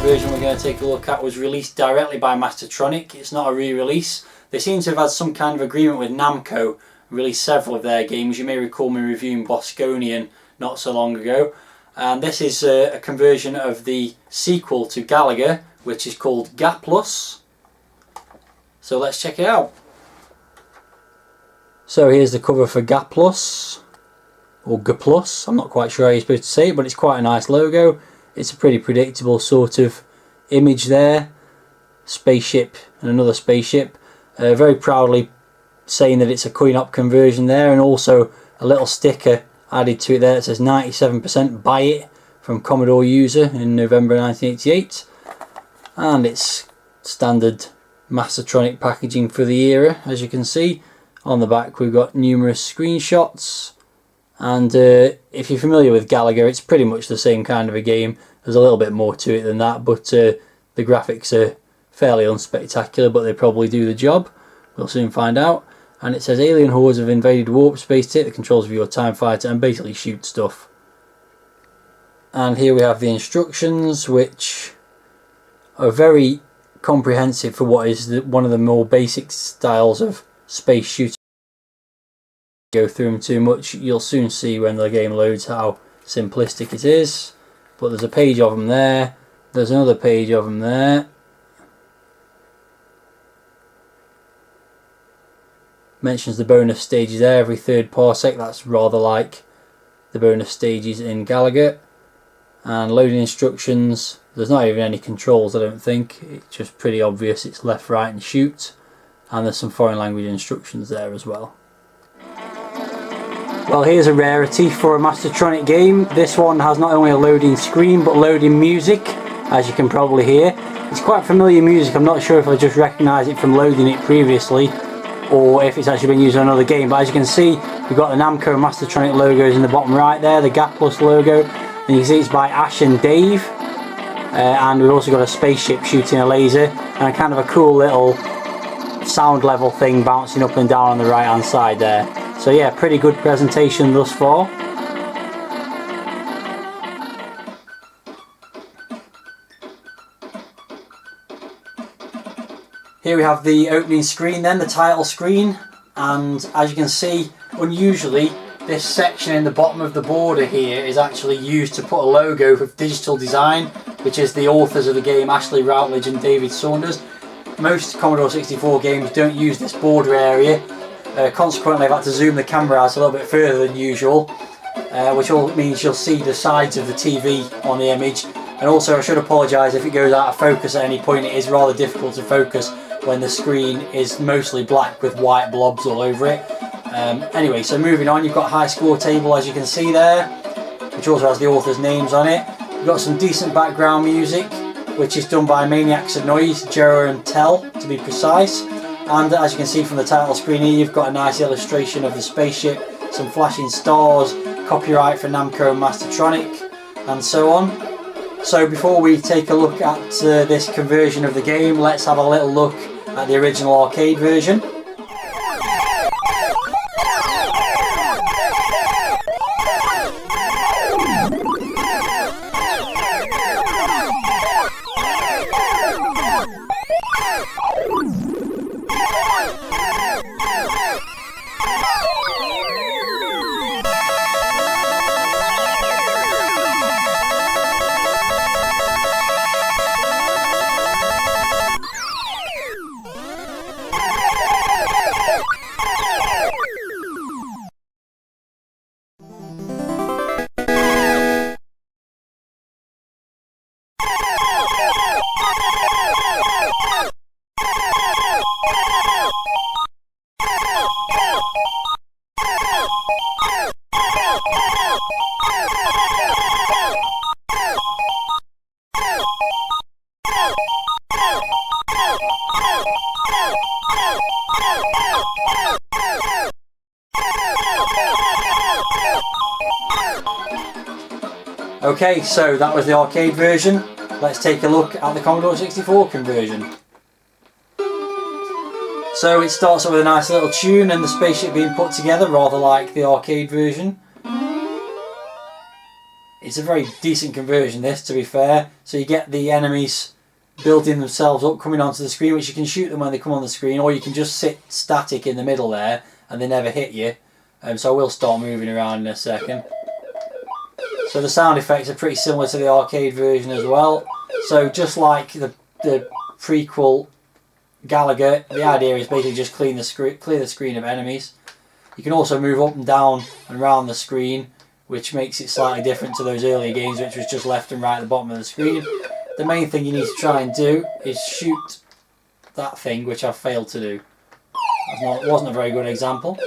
conversion we're going to take a look at was released directly by Mastertronic. It's not a re-release. They seem to have had some kind of agreement with Namco, released several of their games. You may recall me reviewing Bosconian not so long ago. And this is a conversion of the sequel to Galaga, which is called Gaplus. So let's check it out. So here's the cover for Gaplus, or Gaplus, I'm not quite sure how you're supposed to say it, but it's quite a nice logo. It's a pretty predictable sort of image there. Spaceship and another spaceship. Very proudly saying that it's a coin-op conversion there, and also a little sticker added to it there that says 97% buy it from Commodore user in November 1988. And it's standard Mastertronic packaging for the era, as you can see. On the back we've got numerous screenshots. And if you're familiar with Galaga, it's pretty much the same kind of a game. There's a little bit more to it than that, but the graphics are fairly unspectacular, but they probably do the job. We'll soon find out. And it says alien hordes have invaded warp space, take the controls of your TIE fighter and basically shoot stuff. And here we have the instructions, which are very comprehensive for what is one of the more basic styles of space shooting. Go through them too much, you'll soon see when the game loads how simplistic it is. But there's a page of them there, there's another page of them there. Mentions the bonus stages there every third parsec. That's rather like the bonus stages in Galaga. And loading instructions, there's not even any controls I don't think, it's just pretty obvious it's left, right and shoot. And there's some foreign language instructions there as well. Well, here's a rarity for a Mastertronic game. This one has not only a loading screen but loading music, as you can probably hear. It's quite familiar music. I'm not sure if I just recognise it from loading it previously or if it's actually been used on another game, but as you can see we've got the Namco Mastertronic logos in the bottom right there, the Gaplus logo, and you can see it's by Ash and Dave. And we've also got a spaceship shooting a laser and a kind of a cool little sound level thing bouncing up and down on the right hand side there. So yeah, pretty good presentation thus far. Here we have the opening screen then, the title screen, and as you can see, unusually this section in the bottom of the border here is actually used to put a logo for Digital Design, which is the authors of the game, Ashley Routledge and David Saunders. Most Commodore 64 games don't use this border area. Consequently, I've had to zoom the camera out a little bit further than usual, which all means you'll see the sides of the TV on the image. And also, I should apologise if it goes out of focus at any point. It is rather difficult to focus when the screen is mostly black with white blobs all over it. Anyway, so moving on, you've got high score table as you can see there, which also has the authors' names on it. You've got some decent background music, which is done by Maniacs of Noise, Jera and Tell to be precise. And as you can see from the title screen here, you've got a nice illustration of the spaceship, some flashing stars, copyright for Namco and Mastertronic, and so on. So before we take a look at this conversion of the game, let's have a little look at the original arcade version. Okay, so that was the arcade version. Let's take a look at the Commodore 64 conversion. So it starts off with a nice little tune and the spaceship being put together, rather like the arcade version. It It's a very decent conversion, this, to be fair. So you get the enemies building themselves up, coming onto the screen, which you can shoot them when they come on the screen, or you can just sit static in the middle there and they never hit you. So I will start moving around in a second. So the sound effects are pretty similar to the arcade version as well. So just like the prequel Galaga, the idea is basically just clear the screen of enemies. You can also move up and down and around the screen, which makes it slightly different to those earlier games, which was just left and right at the bottom of the screen. The main thing you need to try and do is shoot that thing, which I've failed to do. It wasn't a very good example.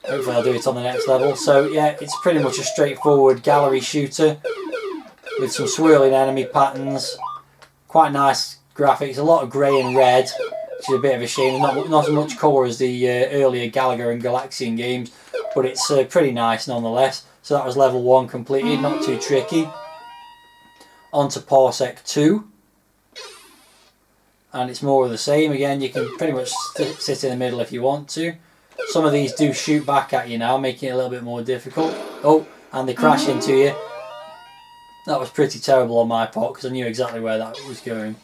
Hopefully I'll do it on the next level. So yeah, it's pretty much a straightforward gallery shooter with some swirling enemy patterns. Quite nice graphics, a lot of grey and red, which is a bit of a shame. Not as much colour as the earlier Galaga and Galaxian games, but it's pretty nice nonetheless. So that was level 1 completed, not too tricky. On to Parsec 2. And it's more of the same. Again, you can pretty much sit in the middle if you want to. Some of these do shoot back at you now, making it a little bit more difficult. Oh, and they crash into you. That was pretty terrible on my part because I knew exactly where that was going.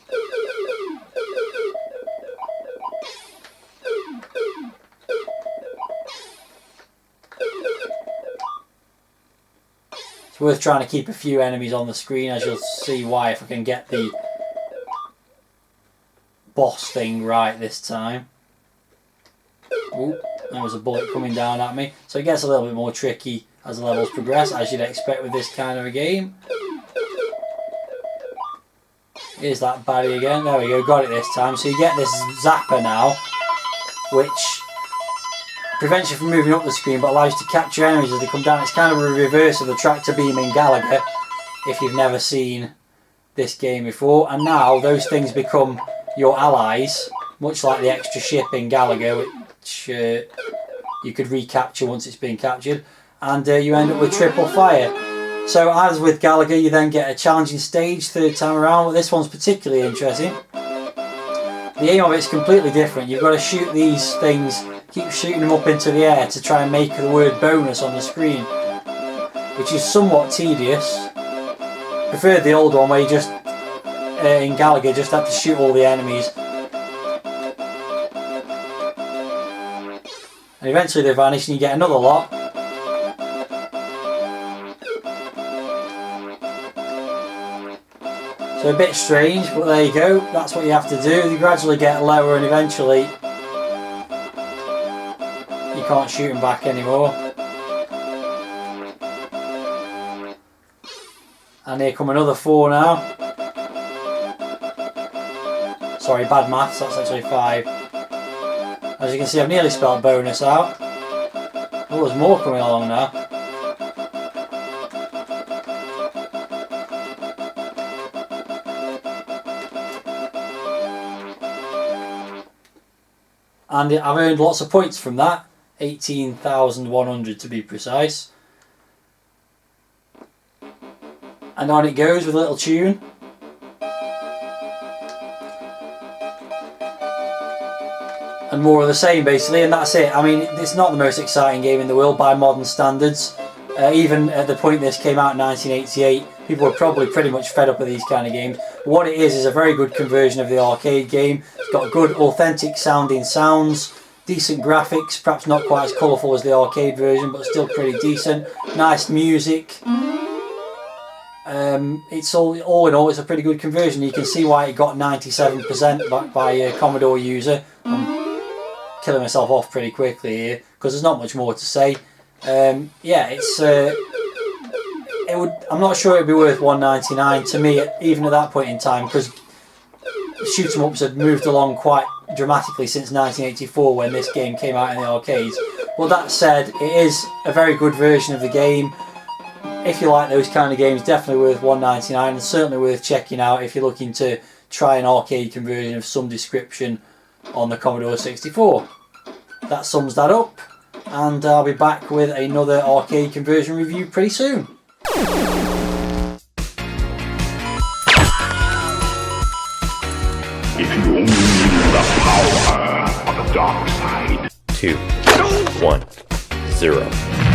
It's worth trying to keep a few enemies on the screen, as you'll see why if I can get the boss thing right this time. Ooh, there was a bullet coming down at me. So it gets a little bit more tricky as the levels progress, as you'd expect with this kind of a game. Here's that baddie again. There we go, got it this time. So you get this zapper now, which prevents you from moving up the screen but allows you to capture enemies as they come down. It's kind of a reverse of the tractor beam in Galaga, if you've never seen this game before. And now those things become your allies, much like the extra ship in Galaga, which you could recapture once it's been captured. And you end up with triple fire. So as with Galaga, you then get a challenging stage third time around, but this one's particularly interesting. The aim of it's completely different. You've got to shoot these things, keep shooting them up into the air to try and make the word bonus on the screen, which is somewhat tedious. Preferred the old one where you just, in Galaga, just had to shoot all the enemies. And eventually they vanish and you get another lot. So a bit strange, but there you go. That's what you have to do. You gradually get lower and eventually you can't shoot them back anymore. And here come another 4 now. Sorry, bad maths, that's actually 5. As you can see, I've nearly spelled bonus out. Oh, there's more coming along now. And I've earned lots of points from that, 18,100 to be precise. And on it goes with a little tune. And more of the same basically, and that's it. I mean, it's not the most exciting game in the world by modern standards. Even at the point this came out in 1988, people were probably pretty much fed up with these kind of games. But what it is a very good conversion of the arcade game. It's got good authentic sounding sounds, decent graphics, perhaps not quite as colourful as the arcade version, but still pretty decent. Nice music. It's all in all, it's a pretty good conversion. You can see why it got 97% by a Commodore user. I'm killing myself off pretty quickly here because there's not much more to say. Yeah, it's I'm not sure it'd be worth $1.99 to me, even at that point in time, because shoot 'em ups had moved along quite dramatically since 1984 when this game came out in the arcades. But that said, it is a very good version of the game. If you like those kind of games, definitely worth $1.99 and certainly worth checking out if you're looking to try an arcade conversion of some description on the Commodore 64. That sums that up, and I'll be back with another arcade conversion review pretty soon. If you only knew the power of the dark side. 2, 1, 0.